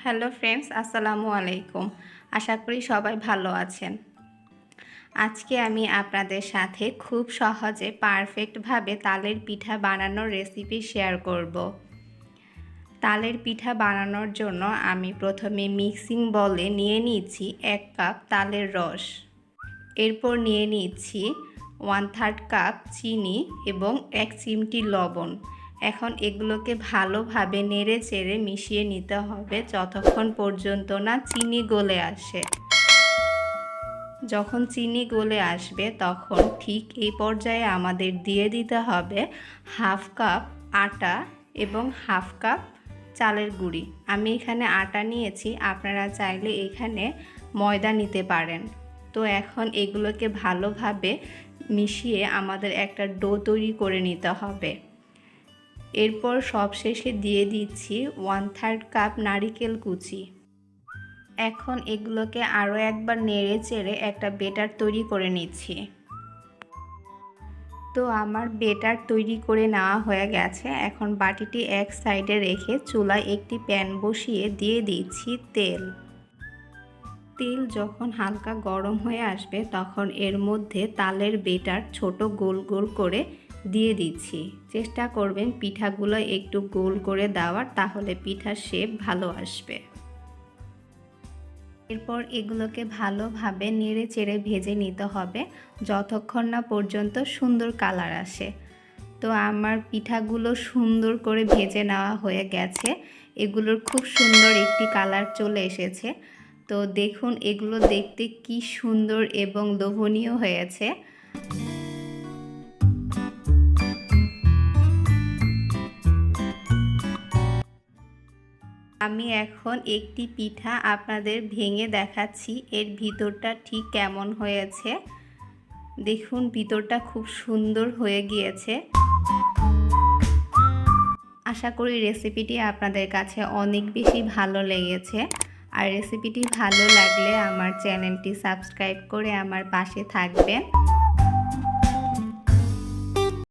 Hello friends, আসসালামু আলাইকুম। আশা করি সবাই ভালো আছেন। আজকে আমি আপনাদের সাথে খুব সহজে পারফেক্টভাবে তালের পিঠা বানানোর রেসিপি শেয়ার করব। তালের পিঠা বানানোর জন্য আমি প্রথমে মিক্সিং বলে নিয়ে নিচ্ছি 1 কাপ তালের রস। এরপর নিয়ে নিচ্ছি 1/3 কাপ চিনি এবং 1 চিমটি লবণ। এখন এগুলোকে ভালোভাবে নেড়ে চেড়ে মিশিয়ে নিতে হবে যতক্ষণ পর্যন্ত না চিনি গলে আসে। যখন চিনি গলে আসবে তখন ঠিক এই পর্যায়ে আমাদের দিয়ে দিতে হবে 1/2 কাপ আটা এবং 1/2 কাপ চালের গুঁড়ি। আমি এখানে আটা নিয়েছি, আপনারা চাইলে এখানে ময়দা নিতে পারেন। তো এখন এগুলোকে ভালোভাবে মিশিয়ে আমাদের একটা ডো তৈরি করে নিতে হবে। এরপর সবশেষে দিয়ে দিচ্ছি 1/3 কাপ নারিকেল কুচি। এখন এগুলোকে আরও একবার নেড়ে চেড়ে একটা বেটার তৈরি করে নিচ্ছি। তো আমার বেটার তৈরি করে নেওয়া হয়ে গেছে। এখন বাটিটি এক সাইডে রেখে চুলায় একটি প্যান বসিয়ে দিয়ে দিচ্ছি তেল। তেল যখন হালকা গরম হয়ে আসবে তখন এর মধ্যে তালের বেটার ছোট গোল গোল করে দিয়ে দিচ্ছি। চেষ্টা করবেন পিঠাগুলো একটু গোল করে দেওয়ার, তাহলে পিঠার শেপ ভালো আসবে। এরপর এগুলোকে ভালোভাবে নেড়ে চেড়ে ভেজে নিতে হবে যতক্ষণ না পর্যন্ত সুন্দর কালার আসে। তো আমার পিঠাগুলো সুন্দর করে ভেজে নেওয়া হয়ে গেছে। এগুলোর খুব সুন্দর একটি কালার চলে এসেছে। তো দেখুন এগুলো দেখতে কি সুন্দর এবং লোভনীয় হয়েছে। আমি এখন একটি পিঠা আপনাদের ভেঙে দেখাচ্ছি এর ভিতরটা ঠিক কেমন হয়েছে। দেখুন ভিতরটা খুব সুন্দর হয়ে গিয়েছে। আশা করি রেসিপিটি আপনাদের কাছে অনেক বেশি ভালো লেগেছে। আর রেসিপিটি ভালো লাগলে আমার চ্যানেলটি সাবস্ক্রাইব করে আমার পাশে থাকবেন।